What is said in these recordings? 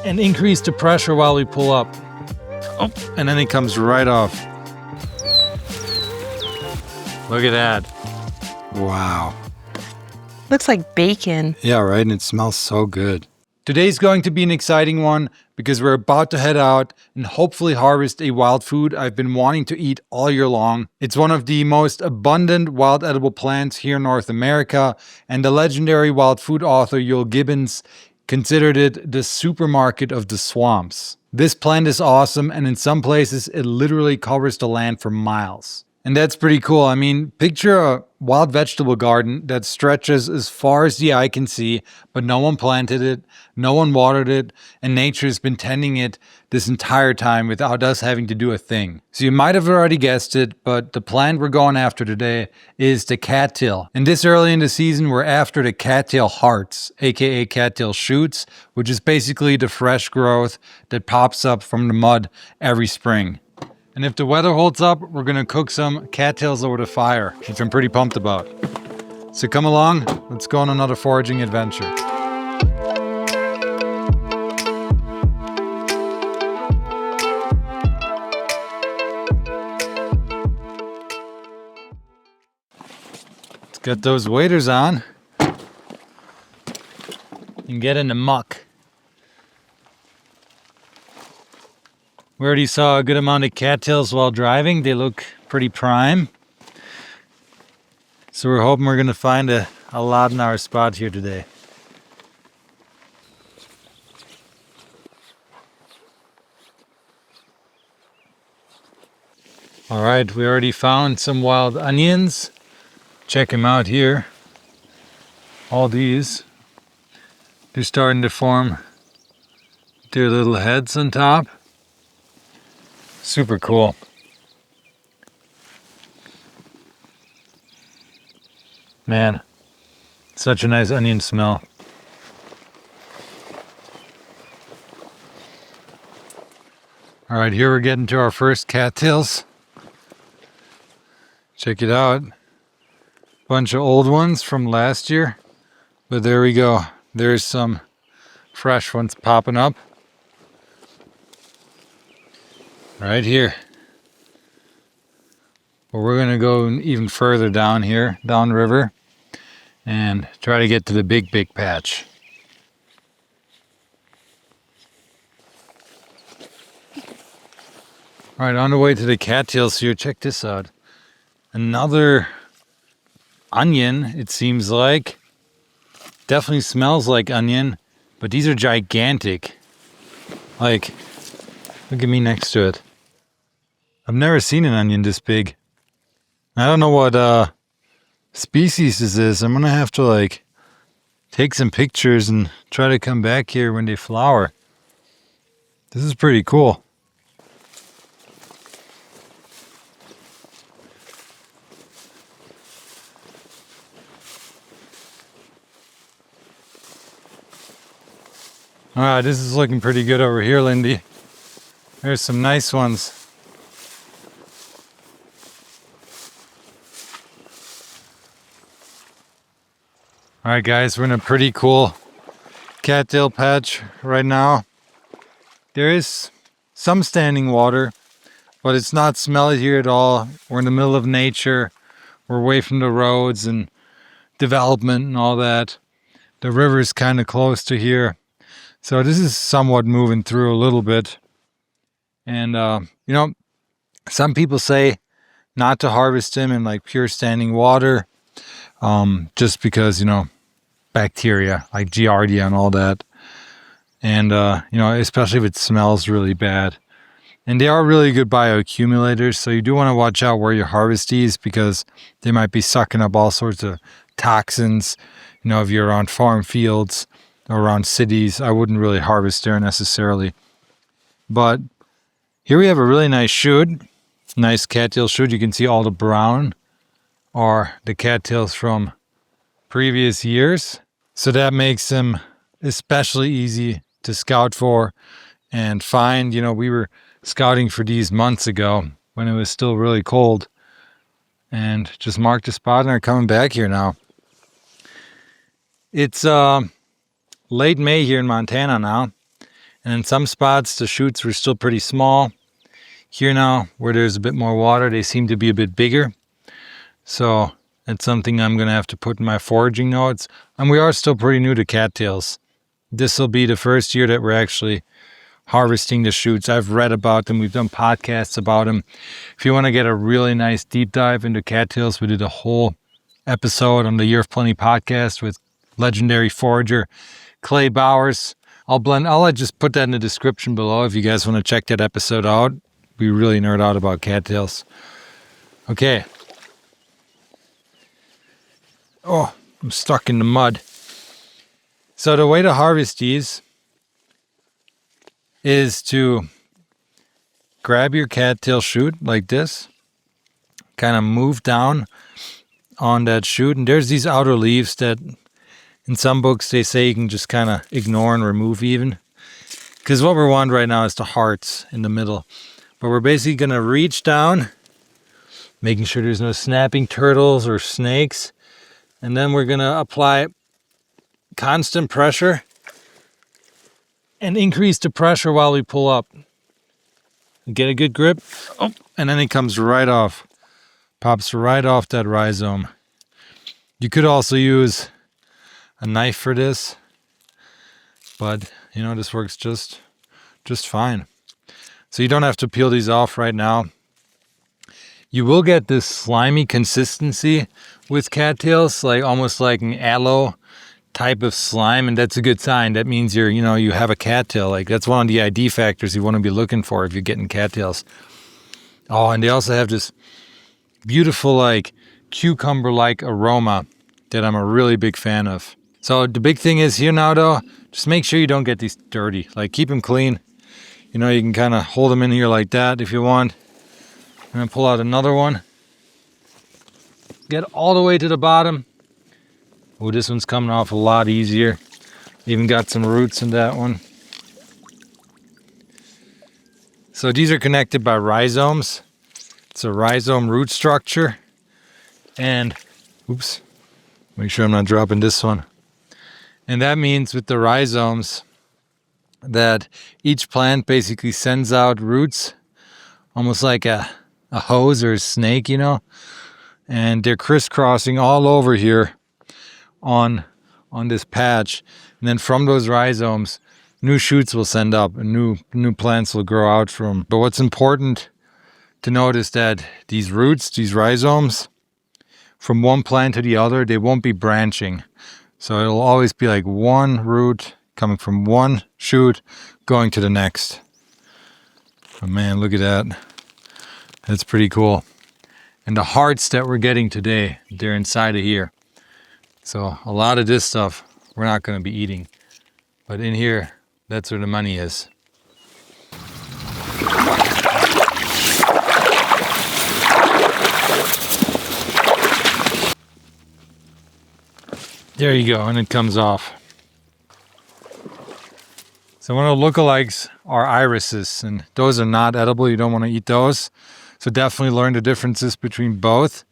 and increase the pressure while we pull up. Oh, and then it comes right off. Look at that. Wow. Looks like bacon. Yeah, right, and it smells so good. Today's going to be an exciting one because we're about to head out and hopefully harvest a wild food I've been wanting to eat all year long. It's one of the most abundant wild edible plants here in North America, and the legendary wild food author Yul Gibbons considered it the supermarket of the swamps. This plant is awesome, and in some places it literally covers the land for miles. And that's pretty cool. I mean, picture a wild vegetable garden that stretches as far as the eye can see, but no one planted it, no one watered it, and nature's been tending it this entire time without us having to do a thing. So you might have already guessed it, but the plant we're going after today is the cattail. And this early in the season, we're after the cattail hearts, aka cattail shoots, which is basically the fresh growth that pops up from the mud every spring. And if the weather holds up, we're gonna cook some cattails over the fire, which I'm pretty pumped about. So come along, let's go on another foraging adventure. Let's get those waders on and get in the muck. We already saw a good amount of cattails while driving. They look pretty prime. So we're hoping we're going to find a lot in our spot here today. All right, we already found some wild onions. Check them out here. All these. They're starting to form their little heads on top. Super cool. Man, such a nice onion smell. All right, here we're getting to our first cattails. Check it out. Bunch of old ones from last year, but there we go. There's some fresh ones popping up. Right here. But we're gonna go even further down here, downriver, and try to get to the big patch. All right, on the way to the cattails here, check this out. Another onion, it seems like. Definitely smells like onion, but these are gigantic. Like, look at me next to it. I've never seen an onion this big. I don't know what species this is. I'm gonna have to like take some pictures and try to come back here when they flower. This is pretty cool. All right, this is looking pretty good over here, Lindy. There's some nice ones. All right, guys, we're in a pretty cool cattail patch right now. There is some standing water, but it's not smelly here at all. We're in the middle of nature. We're away from the roads and development and all that. The river is kind of close to here. So this is somewhat moving through a little bit. And, you know, some people say not to harvest them in like pure standing water, just because, you know, bacteria like Giardia and all that. And, you know, especially if it smells really bad. And they are really good bioaccumulators, so you do want to watch out where you harvest these because they might be sucking up all sorts of toxins. You know, if you're around farm fields or around cities, I wouldn't really harvest there necessarily. But here we have a really nice shoot, nice cattail shoot. You can see all the brown are the cattails from previous years. So that makes them especially easy to scout for and find. You know, we were scouting for these months ago when it was still really cold and just marked a spot and are coming back here now. It's late May here in Montana now, And in some spots, the shoots were still pretty small. Here now, where there's a bit more water, they seem to be a bit bigger. So that's something I'm going to have to put in my foraging notes. And we are still pretty new to cattails. This will be the first year that we're actually harvesting the shoots. I've read about them. We've done podcasts about them. If you want to get a really nice deep dive into cattails, we did a whole episode on the Year of Plenty podcast with legendary forager Clay Bowers. I'll just put that in the description below if you guys want to check that episode out. We really nerd out about cattails. Okay. Oh, I'm stuck in the mud. So the way to harvest these is to grab your cattail shoot like this, kind of move down on that shoot, and there's these outer leaves that in some books they say you can just kind of ignore and remove even, because what we want right now is the hearts in the middle. But we're basically going to reach down, making sure there's no snapping turtles or snakes, and then we're going to apply constant pressure and increase the pressure while we pull up. Get a good grip. Oh, and then it comes right off. Pops right off that rhizome. You could also use a knife for this, but this works just fine. So you don't have to peel these off right now. You will get this slimy consistency with cattails, like almost like an aloe type of slime, and that's a good sign. That means you have a cattail. Like that's one of the ID factors you want to be looking for if you're getting cattails. Oh, and they also have this beautiful like cucumber-like aroma that I'm a really big fan of. So the big thing is here now though, just make sure you don't get these dirty. Like keep them clean. You can kind of hold them in here like that if you want. And then pull out another one. Get all the way to the bottom. Oh, this one's coming off a lot easier. Even got some roots in that one. So these are connected by rhizomes. It's a rhizome root structure. And, oops, make sure I'm not dropping this one. And that means with the rhizomes that each plant basically sends out roots, almost like a hose or a snake, and they're crisscrossing all over here on this patch. And then from those rhizomes, new shoots will send up and new plants will grow out from. But what's important to note is that these roots, these rhizomes, from one plant to the other, they won't be branching. So it'll always be like one root coming from one shoot going to the next. Oh man, look at that. That's pretty cool. And the hearts that we're getting today, they're inside of here. So a lot of this stuff we're not going to be eating. But in here, that's where the money is. There you go, and it comes off. So one of the lookalikes are irises, and those are not edible. You don't want to eat those. So definitely learn the differences between both.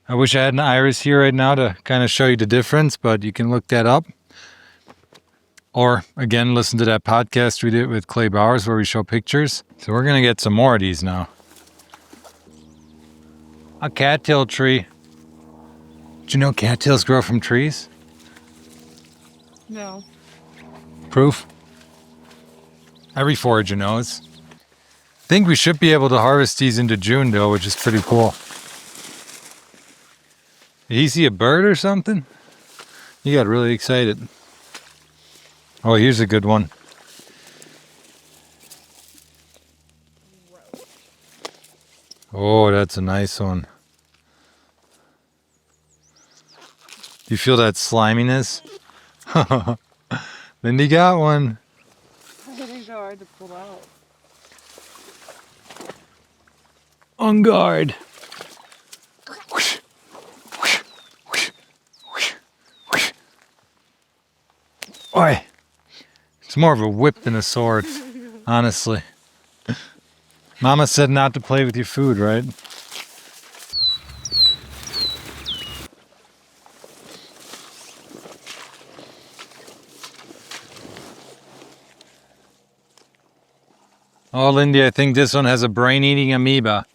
I wish I had an iris here right now to kind of show you the difference, but you can look that up. Or again, listen to that podcast we did with Clay Bowers where we show pictures. So we're going to get some more of these now. A cattail tree. Did you know cattails grow from trees? No. Proof? Every forager knows. I think we should be able to harvest these into June though, which is pretty cool. Did he see a bird or something? He got really excited. Oh, here's a good one. Oh, that's a nice one. Do you feel that sliminess? Lindy got one. I think so hard to pull out. On guard. Oi. It's more of a whip than a sword, honestly. Mama said not to play with your food, right? Oh, Lindy, I think this one has a brain-eating amoeba.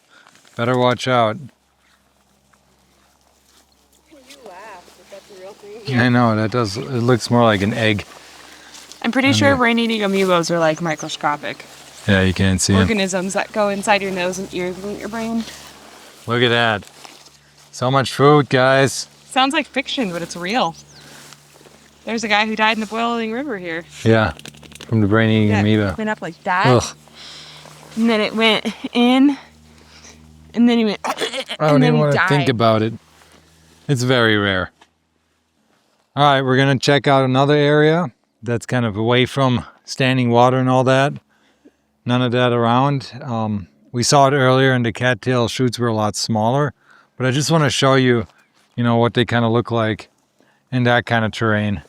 Better watch out. You laugh, but that's a real thing. I know, that does, it looks more like an egg. I'm pretty sure brain-eating amoebas are like microscopic Yeah, you can't see them. organisms that go inside your nose and ears and your brain. Look at that. So much food, guys. Sounds like fiction, but it's real. There's a guy who died in the boiling river here. Yeah, from the brain-eating Yeah, amoeba. it went up like that. Ugh. And then it went in. And then he went. I don't even want to think about it. It's very rare. All right, we're going to check out another area that's kind of away from standing water and all that. None of that around. We saw it earlier and the cattail shoots were a lot smaller. But I just want to show you, you know, what they kind of look like in that kind of terrain.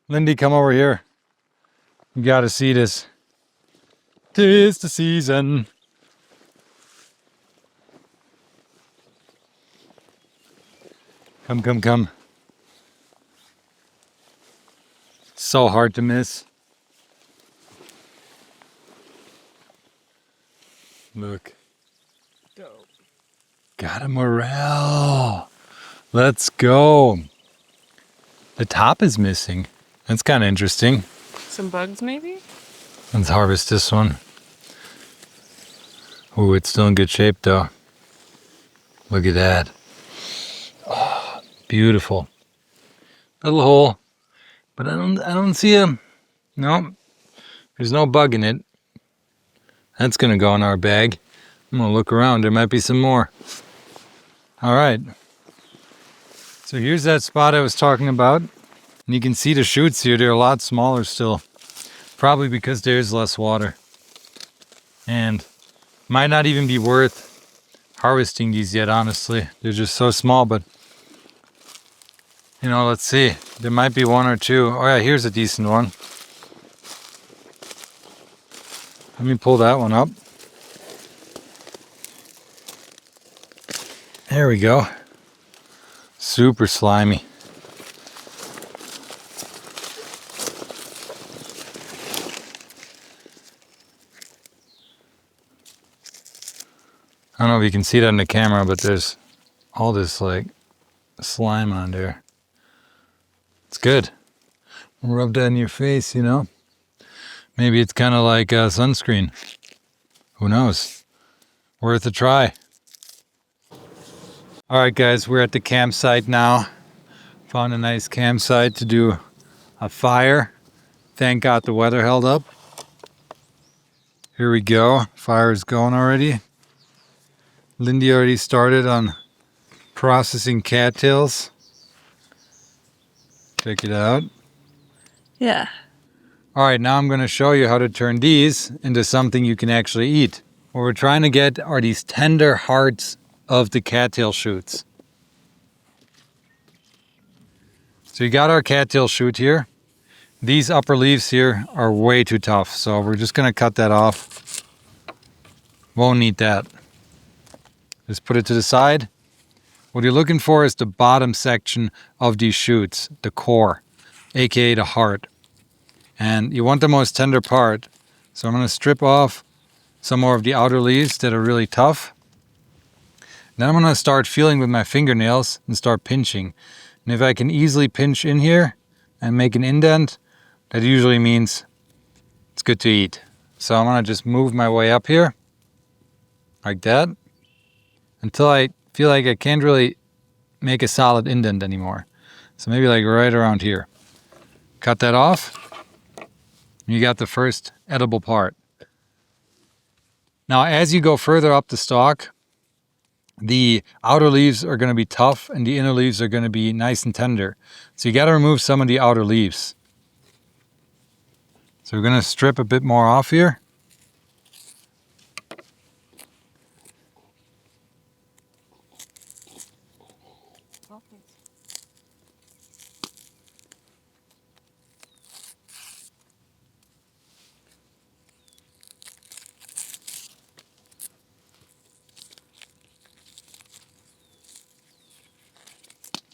Lindy, come over here. You got to see this. 'Tis the season. Come, come, come. So hard to miss. Look. Dope. Got a morel. Let's go. The top is missing. That's kind of interesting. Some bugs, maybe? Let's harvest this one. Ooh, it's still in good shape though. Look at that. Oh, beautiful. Little hole. But I don't see a, no, there's no bug in it. That's gonna go in our bag. I'm gonna look around, there might be some more. All right. So here's that spot I was talking about. And you can see the shoots here, they're a lot smaller still. Probably because there's less water. And might not even be worth harvesting these yet, honestly. They're just so small, but you know, let's see. There might be one or two. Oh yeah, here's a decent one. Let me pull that one up. There we go. Super slimy. I don't know if you can see that in the camera, but there's all this like slime on there. It's good. Rub that in your face, you know? Maybe it's kind of like sunscreen. Who knows? Worth a try. All right, guys, we're at the campsite now. Found a nice campsite to do a fire. Thank God the weather held up. Here we go. Fire is going already. Lindy already started on processing cattails. Check it out. Yeah. All right, now I'm going to show you how to turn these into something you can actually eat. What we're trying to get are these tender hearts of the cattail shoots. So you got our cattail shoot here. These upper leaves here are way too tough, so we're just going to cut that off. Won't need that. Just put it to the side. What you're looking for is the bottom section of these shoots, the core, aka the heart. And you want the most tender part. So I'm going to strip off some more of the outer leaves that are really tough. Then I'm going to start feeling with my fingernails and start pinching. And if I can easily pinch in here and make an indent, that usually means it's good to eat. So I'm going to just move my way up here like that until I feel like I can't really make a solid indent anymore. So maybe like right around here. Cut that off. You got the first edible part. Now, as you go further up the stalk, the outer leaves are going to be tough and the inner leaves are going to be nice and tender. So you got to remove some of the outer leaves. So we're going to strip a bit more off here.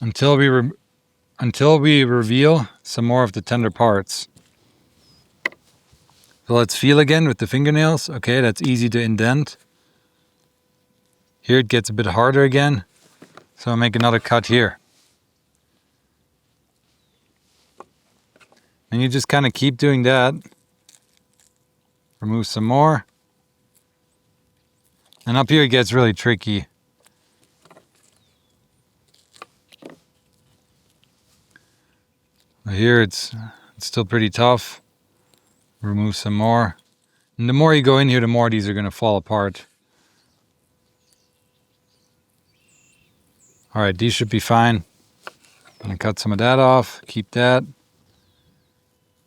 until we reveal some more of the tender parts. So let's feel again with the fingernails. Okay, that's easy to indent. Here it gets a bit harder again. So I'll make another cut here. And you just kind of keep doing that. Remove some more. And up here it gets really tricky. Here it's still pretty tough. Remove some more. And the more you go in here, the more these are going to fall apart. Alright, these should be fine. I'm going to cut some of that off. Keep that.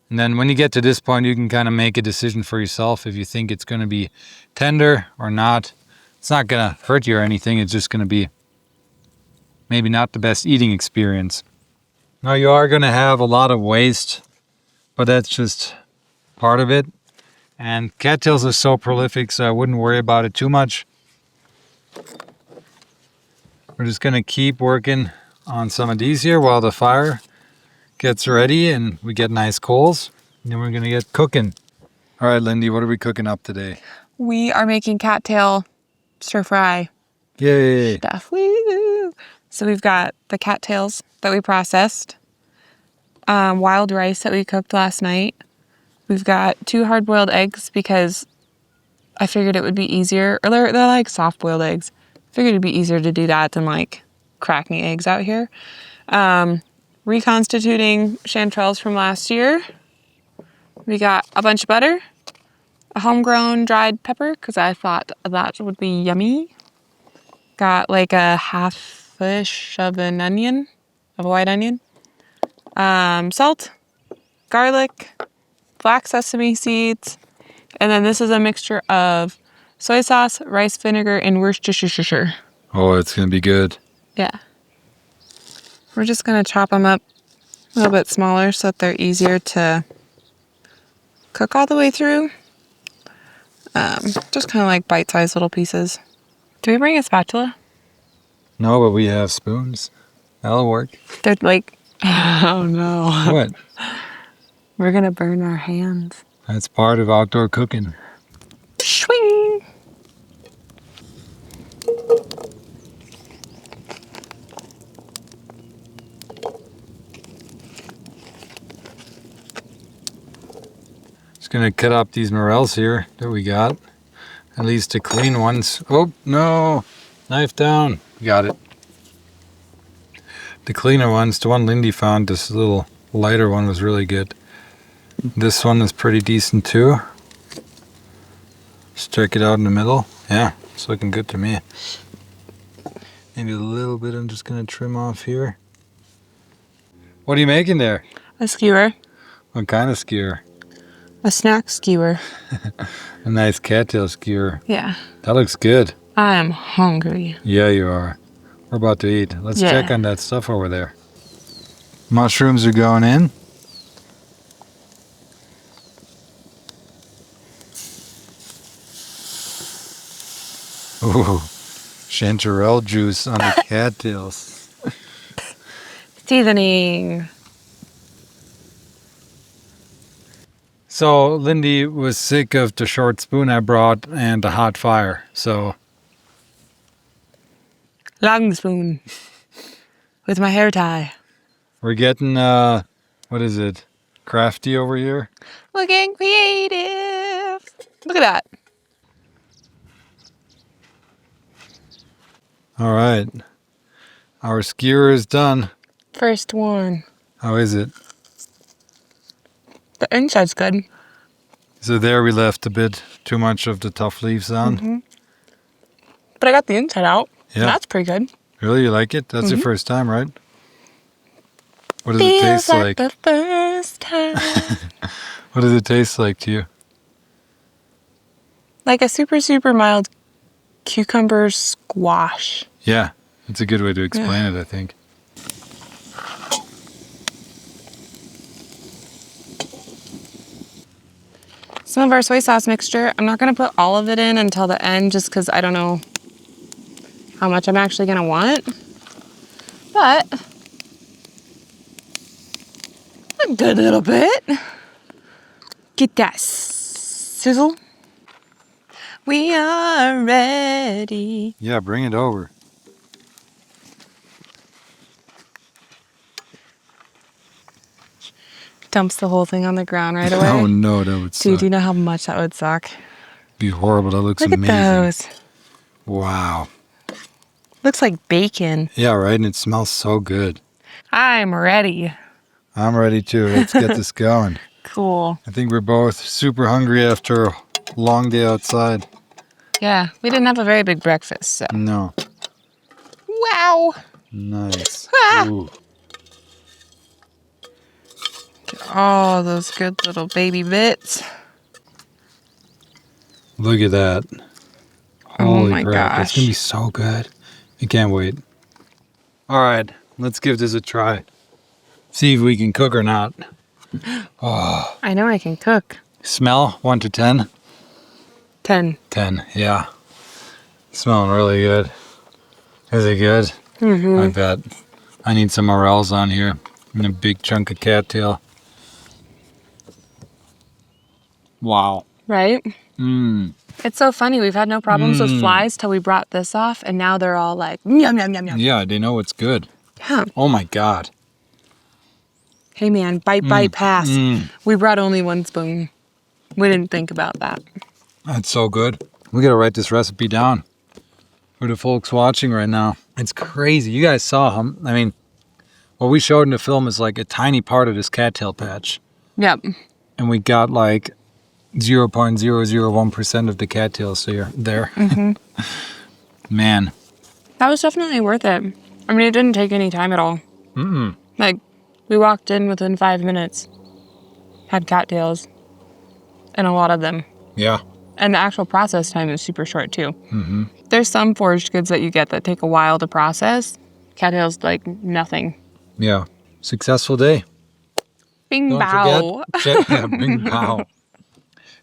And then when you get to this point, you can kind of make a decision for yourself if you think it's going to be tender or not. It's not going to hurt you or anything. It's just going to be maybe not the best eating experience. Now you are going to have a lot of waste, but that's just part of it. And cattails are so prolific, so I wouldn't worry about it too much. We're just going to keep working on some of these here while the fire gets ready and we get nice coals. And then we're going to get cooking. All right, Lindy, what are we cooking up today? We are making cattail stir fry Yay! stuff. Woo! So we've got the cattails that we processed, wild rice that we cooked last night. We've got 2 hard-boiled eggs because I figured it would be easier. Or they're like soft-boiled eggs. Figured it'd be easier to do that than like cracking eggs out here. Reconstituting chanterelles from last year. We got a bunch of butter, a homegrown dried pepper because I thought that would be yummy. Got like a half-ish of an onion, of a white onion. Salt, garlic, black sesame seeds, and then this is a mixture of soy sauce, rice vinegar, and Worcestershire. Oh, it's going to be good. Yeah. We're just going to chop them up a little bit smaller so that they're easier to cook all the way through. Just kind of like bite-sized little pieces. Do we bring a spatula? No, but we have spoons. That'll work. They're like, oh no. What? We're going to burn our hands. That's part of outdoor cooking. Swing! Just gonna cut up these morels here that we got. At least the clean ones. Oh, no! Knife down. Got it. The cleaner ones, the one Lindy found, this little lighter one was really good. This one is pretty decent too. Strike it out in the middle. Yeah, it's looking good to me. Maybe a little bit I'm just gonna trim off here. What are you making there? A skewer. What kind of skewer? A snack skewer. A nice cattail skewer. Yeah. That looks good. I am hungry. Yeah, you are. We're about to eat. Let's check on that stuff over there. Mushrooms are going in. Ooh, chanterelle juice on the cattails. Seasoning. So Lindy was sick of the short spoon I brought and the hot fire. So Long spoon. With my hair tie. we're getting, what is it? Crafty over here. Looking creative. Look at that. All right. Our skewer is done. First one. How is it? The inside's good. So there we left a bit too much of the tough leaves on. Mm-hmm. But I got the inside out. Yeah. And that's pretty good. Really? You like it? That's your first time, right? What does Feels it taste like? the first time. What does it taste like to you? Like a super, super mild cucumber squash. Yeah, it's a good way to explain it, I think. Some of our soy sauce mixture, I'm not going to put all of it in until the end just because I don't know how much I'm actually going to want. But good little bit. Get that sizzle. We are ready. Yeah, bring it over. Dumps the whole thing on the ground right away. Oh no, that would Dude, suck. you know how much that would suck? Be horrible. That looks Look amazing. at those. Wow. Looks like bacon. Yeah, right. And it smells so good. I'm ready. I'm ready too. Let's get this going. Cool. I think we're both super hungry after a long day outside. Yeah, we didn't have a very big breakfast, so. No. Wow. Nice. Ah. Ooh. Get all those good little baby bits. Look at that. Oh Holy my crap. It's gosh. going to be so good. I can't wait. All right. Let's give this a try. See if we can cook or not. Oh. I know I can cook. Smell 1 to 10. 10. 10. Yeah. Smelling really good. Is it good? Mm-hmm. I bet. I need some morels on here and a big chunk of cattail. Wow. Right? Mmm. It's so funny. We've had no problems with flies till we brought this off, and now they're all like, yum, yum, yum, yum. Yeah, they know it's good. Yeah. Oh my God. Hey, man, bite, pass. We brought only 1 spoon. We didn't think about that. That's so good. We got to write this recipe down for the folks watching right now. It's crazy. You guys saw I mean, what we showed in the film is like a tiny part of this cattail patch. Yep. And we got like 0.001% of the cattails there. Man. That was definitely worth it. I mean, it didn't take any time at all. Like, we walked in within 5 minutes, had cattails, and a lot of them. Yeah. And the actual process time is super short, too. There's some foraged goods that you get that take a while to process. Cattails, like, nothing. Yeah. Successful day. Bing Don't bow. forget, bing bow.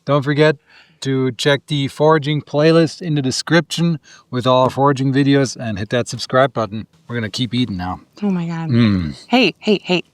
Don't forget to check the foraging playlist in the description with all our foraging videos and hit that subscribe button. We're going to keep eating now. Oh, my God. Hey.